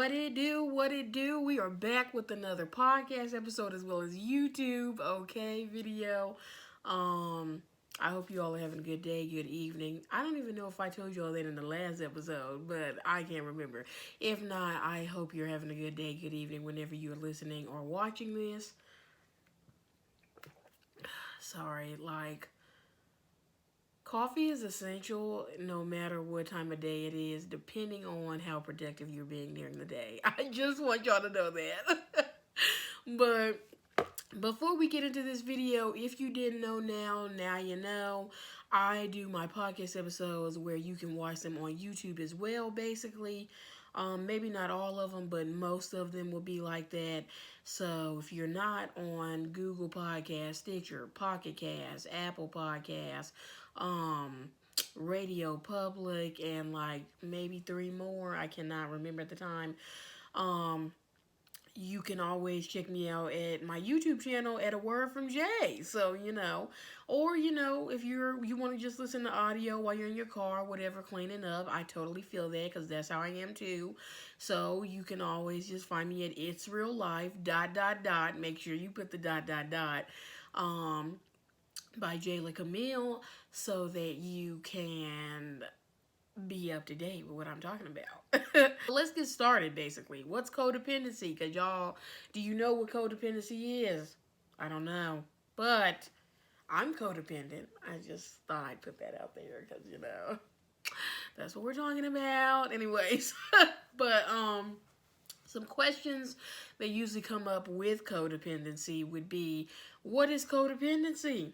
What it do? What it do? We are back with another podcast episode as well as YouTube, okay, video. Um, I hope you all are having a good day, good evening. I don't even know if I told you all that in the last episode, but I can't remember. If not, I hope you're having a good day, good evening whenever you're listening or watching this. Sorry, coffee is essential no matter what time of day it is, depending on how productive you're being during the day. I just want y'all to know that. But before we get into this video, if you didn't know now you know. I do my podcast episodes where you can watch them on YouTube as well, basically. Maybe not all of them, but most of them will be like that. So if you're not on Google Podcasts, Stitcher, Pocket Cast, Apple Podcasts, um, Radio Public, and like maybe three more, I cannot remember at the time. Um, you can always check me out at my YouTube channel at A Word from Jay. So, or if you want to just listen to audio while you're in your car, whatever, cleaning up, I totally feel that because that's how I am too. So you can always just find me at It's Real Life .. Make sure you put the .. By Jayla Camille so that you can be up to date with what I'm talking about. Let's get started, basically. What's codependency? Because y'all, do you know what codependency is? I don't know. But I'm codependent. I just thought I'd put that out there because, that's what we're talking about. Anyways. But, some questions that usually come up with codependency would be, what is codependency?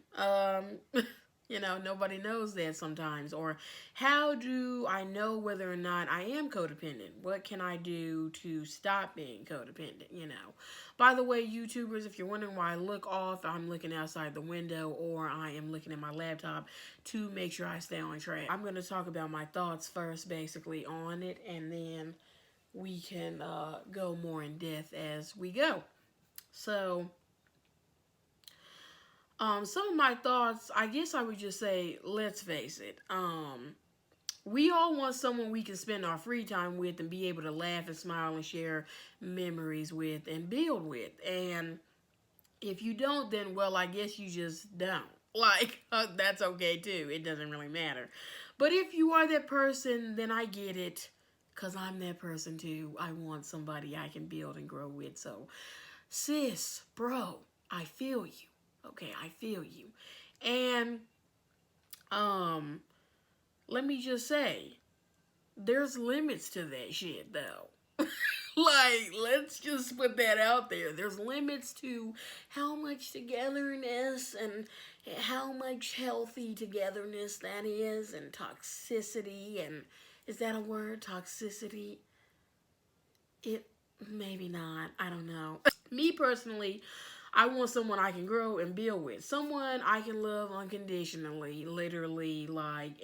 Nobody knows that sometimes. Or how do I know whether or not I am codependent? What can I do to stop being codependent? By the way, YouTubers, if you're wondering why I look off, I'm looking outside the window or I am looking at my laptop to make sure I stay on track. I'm going to talk about my thoughts first, basically, on it, and then we can go more in depth as we go. So, some of my thoughts, I guess I would just say, let's face it. We all want someone we can spend our free time with and be able to laugh and smile and share memories with and build with. And if you don't, then, well, I guess you just don't. That's okay too. It doesn't really matter. But if you are that person, then I get it. Because I'm that person too. I want somebody I can build and grow with. So, sis, bro, I feel you. Okay, I feel you. And, let me just say, there's limits to that shit, though. Let's just put that out there. There's limits to how much togetherness and how much healthy togetherness that is, and toxicity, and is that a word? Toxicity? It maybe not. I don't know. Me personally, I want someone I can grow and build with. Someone I can love unconditionally, literally,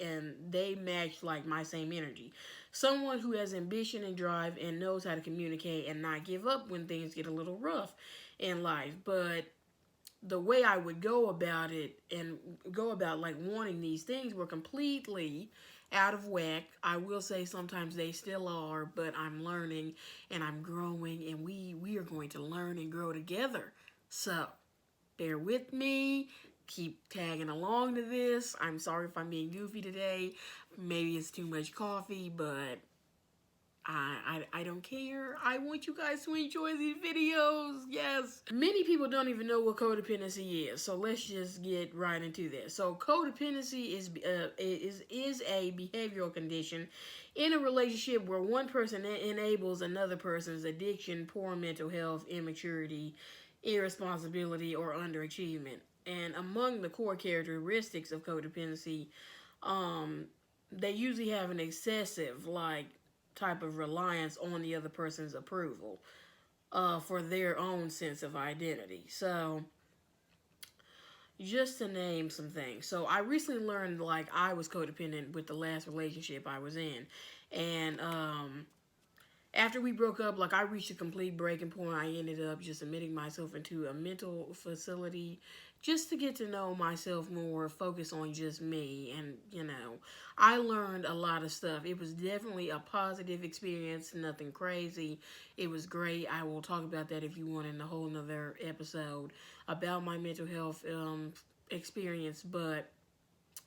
and they match, my same energy. Someone who has ambition and drive and knows how to communicate and not give up when things get a little rough in life. But the way I would go about it and go about, wanting these things were completely out of whack. I will say sometimes they still are, but I'm learning and I'm growing, and we are going to learn and grow together. So, bear with me. Keep tagging along to this. I'm sorry if I'm being goofy today. Maybe it's too much coffee, but I don't care. I want you guys to enjoy these videos. Yes. Many people don't even know what codependency is. So let's just get right into this. So codependency is a behavioral condition in a relationship where one person enables another person's addiction, poor mental health, immaturity, irresponsibility, or underachievement. And among the core characteristics of codependency, they usually have an excessive, type of reliance on the other person's approval for their own sense of identity. So, just to name some things. So, I recently learned, I was codependent with the last relationship I was in. And, After we broke up, like I reached a complete breaking point. I ended up just admitting myself into a mental facility just to get to know myself more, focus on just me. And, I learned a lot of stuff. It was definitely a positive experience, nothing crazy. It was great. I will talk about that if you want in a whole nother episode about my mental health experience, but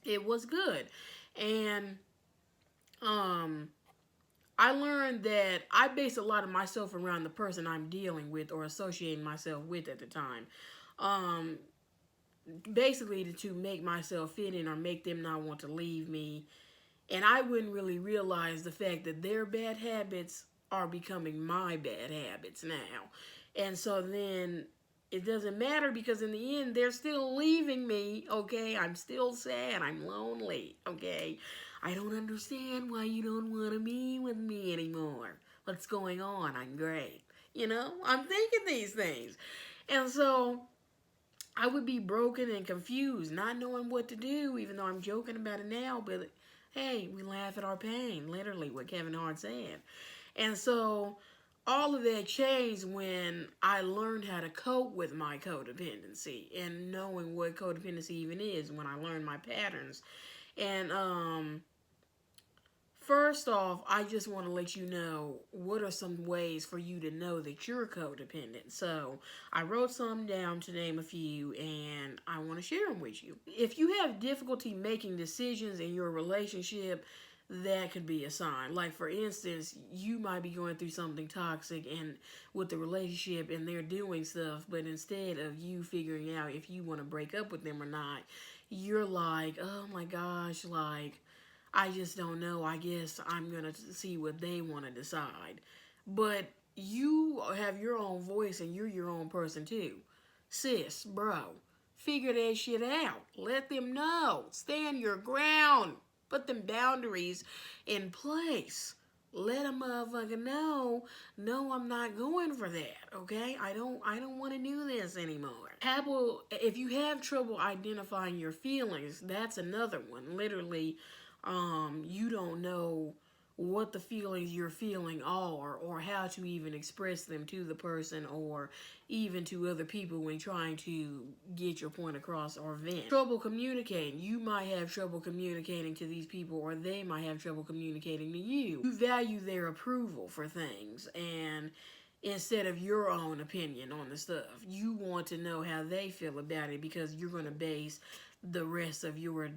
it was good. And, um, I learned that I base a lot of myself around the person I'm dealing with or associating myself with at the time. Um, Basically, to make myself fit in or make them not want to leave me. And I wouldn't really realize the fact that their bad habits are becoming my bad habits now. And so then it doesn't matter because in the end, they're still leaving me, okay? I'm still sad. I'm lonely, okay? I don't understand why you don't want to be with me anymore. What's going on? I'm great. I'm thinking these things. And so I would be broken and confused, not knowing what to do, even though I'm joking about it now. But hey, we laugh at our pain, literally, what Kevin Hart said. And so all of that changed when I learned how to cope with my codependency and knowing what codependency even is when I learned my patterns. And first off, I just want to let you know what are some ways for you to know that you're codependent. So, I wrote some down to name a few, and I want to share them with you. If you have difficulty making decisions in your relationship, that could be a sign. Like, for instance, you might be going through something toxic and with the relationship, and they're doing stuff, but instead of you figuring out if you want to break up with them or not, you're like, oh my gosh, like, I just don't know. I guess I'm going to see what they want to decide. But you have your own voice and you're your own person too. Sis, bro, figure that shit out. Let them know. Stand your ground. Put them boundaries in place. Let a motherfucker know, no, I'm not going for that, okay? I don't want to do this anymore. Apple, if you have trouble identifying your feelings, that's another one. Literally, you don't know what the feelings you're feeling are or how to even express them to the person or even to other people when trying to get your point across or vent. Trouble communicating. You might have trouble communicating to these people or they might have trouble communicating to you. You value their approval for things and instead of your own opinion on the stuff. You want to know how they feel about it because you're going to base the rest of your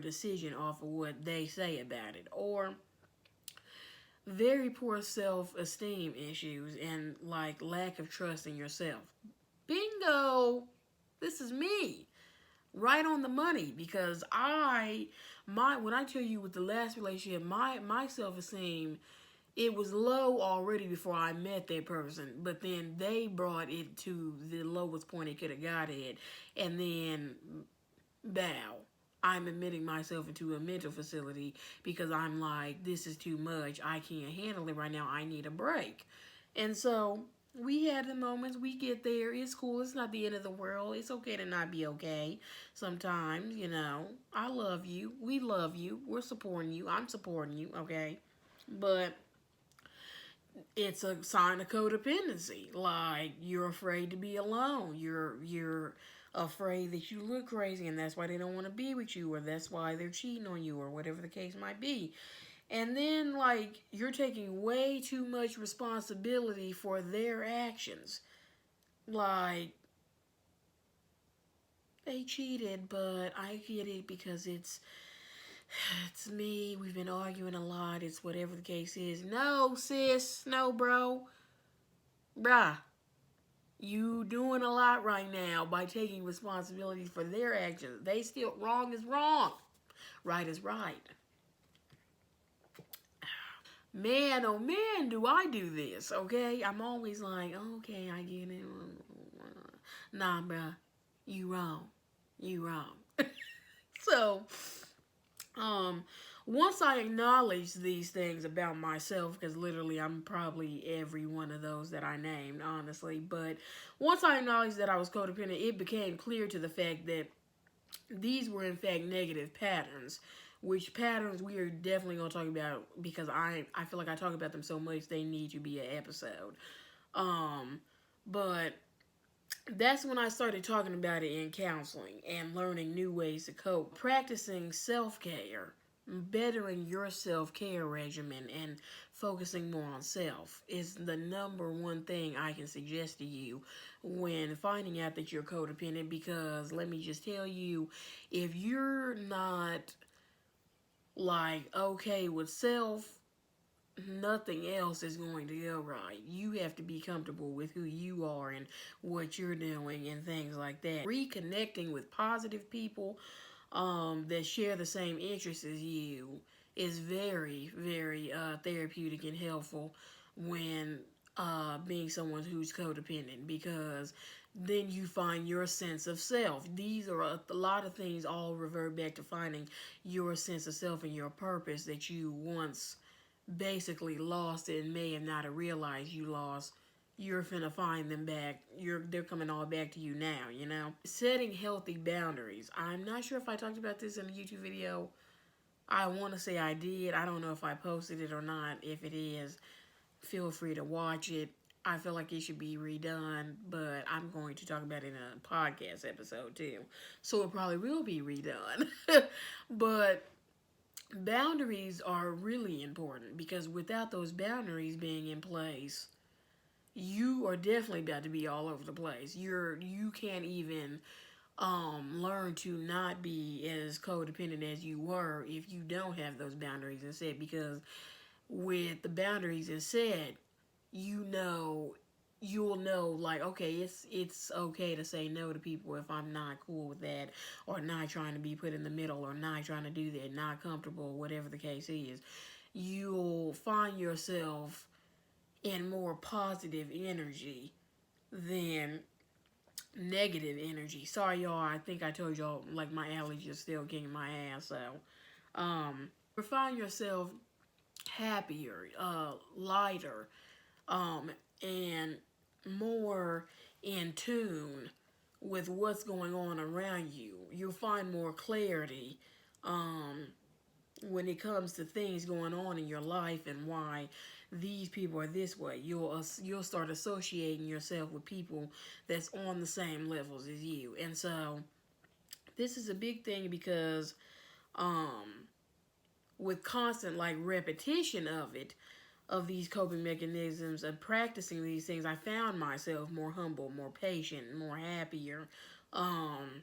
decision off of what they say about it. Or very poor self-esteem issues and like lack of trust in yourself. Bingo! This is me. Right on the money because when I tell you with the last relationship, my self-esteem, it was low already before I met that person, but then they brought it to the lowest point it could have got at, and then bow. I'm admitting myself into a mental facility because I'm like, this is too much. I can't handle it right now. I need a break. And so we had the moments. We get there. It's cool. It's not the end of the world. It's okay to not be okay. Sometimes, I love you. We love you. We're supporting you. I'm supporting you. Okay. But it's a sign of codependency. Like you're afraid to be alone. You're afraid that you look crazy and that's why they don't want to be with you or that's why they're cheating on you or whatever the case might be. And then like you're taking way too much responsibility for their actions. Like they cheated, but I get it because it's me. We've been arguing a lot. It's whatever the case is. No, sis. No, bro. Bruh. You doing a lot right now by taking responsibility for their actions. They still wrong is wrong. Right is right. Man, oh man, do I do this, okay? I'm always like, okay, I get it. Nah, bruh. You wrong. You wrong. So, um, once I acknowledge these things about myself, because literally I'm probably every one of those that I named, honestly, but once I acknowledged that I was codependent, it became clear to the fact that these were in fact negative patterns, which patterns we are definitely going to talk about because I feel like I talk about them so much they need to be an episode. Um, but that's when I started talking about it in counseling and learning new ways to cope. Practicing self care, bettering your self care regimen, and focusing more on self is the number one thing I can suggest to you when finding out that you're codependent. Because let me just tell you, if you're not like okay with self, nothing else is going to go right. You have to be comfortable with who you are and what you're doing and things like that. Reconnecting with positive people that share the same interests as you is very, very therapeutic and helpful when being someone who's codependent, because then you find your sense of self. These are a lot of things all revert back to finding your sense of self and your purpose that you once basically lost and may have not have realized you lost. You're finna find them back. They're coming all back to you now, you know? Setting healthy boundaries. I'm not sure if I talked about this in a YouTube video. I want to say I did. I don't know if I posted it or not. If it is, feel free to watch it. I feel like it should be redone, but I'm going to talk about it in a podcast episode too. So it probably will be redone. But boundaries are really important because without those boundaries being in place, you are definitely about to be all over the place. You can't even learn to not be as codependent as you were if you don't have those boundaries in set, because with the boundaries in set, you know you'll know like okay, it's okay to say no to people if I'm not cool with that, or not trying to be put in the middle, or not trying to do that, not comfortable, whatever the case is. You'll find yourself in more positive energy than negative energy. Sorry y'all, I think I told y'all like my allergies are still kicking my ass. So you find yourself happier, lighter, and more in tune with what's going on around you. You'll find more clarity when it comes to things going on in your life and why these people are this way. You'll start associating yourself with people that's on the same levels as you. And so this is a big thing because with constant like repetition of these coping mechanisms and practicing these things, I found myself more humble, more patient, more happier, and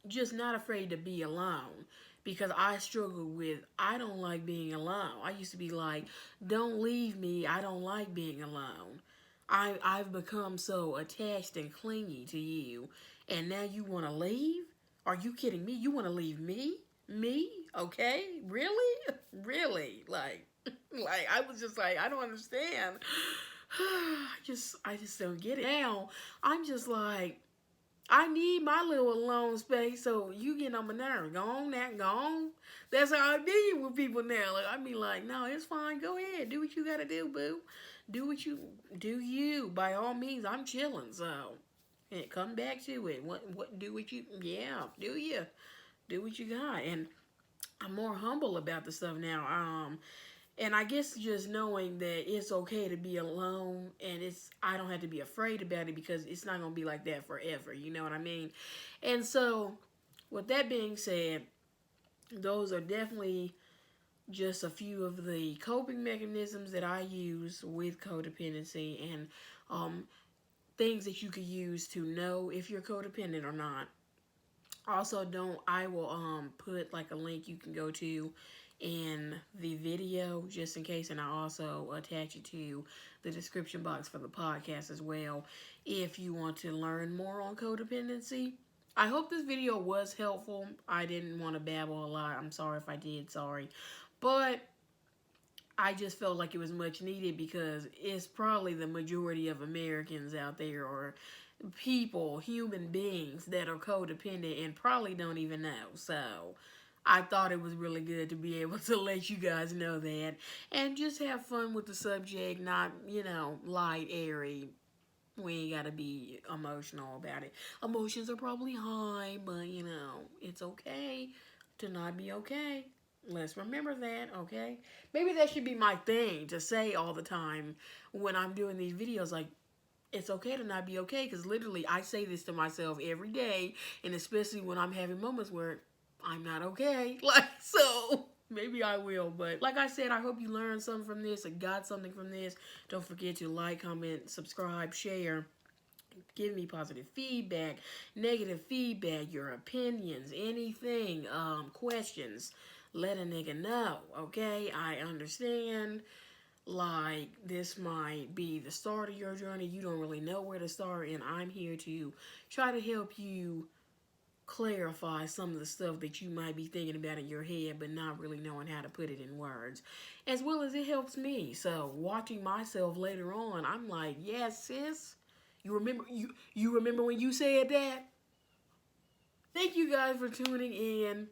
just not afraid to be alone. Because I struggle with, I don't like being alone. I used to be like, don't leave me, I don't like being alone. I've become so attached and clingy to you, and now you want to leave? Are you kidding me? You want to leave me? Me? Okay? Really? Really? Like I was just like, I don't understand. I just don't get it. Now I'm just like, I need my little alone space, so you getting on my nerves. Go on now, go on. That's how I be with people now. Like I be like, no, it's fine. Go ahead, do what you gotta do, boo. Do what you do. You by all means. I'm chilling. So, and come back to it. What do what you do what you got. And I'm more humble about the stuff now. And I guess just knowing that it's okay to be alone, and I don't have to be afraid about it because it's not gonna be like that forever. You know what I mean? And so, with that being said, those are definitely just a few of the coping mechanisms that I use with codependency, and things that you could use to know if you're codependent or not. Also, don't I will put like a link you can go to in the video just in case, and I also attach it to the description box for the podcast as well if you want to learn more on codependency. I hope this video was helpful. I didn't want to babble a lot. I'm sorry if I did, sorry. But I just felt like it was much needed because it's probably the majority of Americans out there, or people, human beings that are codependent and probably don't even know. So I thought it was really good to be able to let you guys know that and just have fun with the subject, not, light, airy. We ain't got to be emotional about it. Emotions are probably high, but, it's okay. to not be okay. Let's remember that, okay? Maybe that should be my thing to say all the time when I'm doing these videos. Like, it's okay to not be okay, because literally I say this to myself every day, and especially when I'm having moments where I'm not okay. Like, so maybe I will. But like I said, I hope you learned something from this and got something from this. Don't forget to like, comment, subscribe, share. Give me positive feedback, negative feedback, your opinions, anything, questions. Let a nigga know, okay? I understand, like, this might be the start of your journey. You don't really know where to start, and I'm here to try to help you clarify some of the stuff that you might be thinking about in your head but not really knowing how to put it in words, as well as it helps me. So watching myself later on, I'm like, yes, sis, you remember when you said that? Thank you guys for tuning in.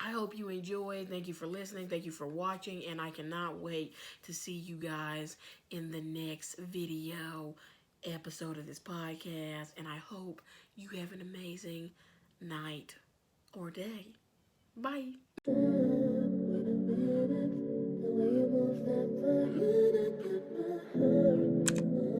I hope you enjoyed. Thank you for listening. Thank you for watching. And I cannot wait to see you guys in the next video episode of this podcast. And I hope you have an amazing night or day. Bye.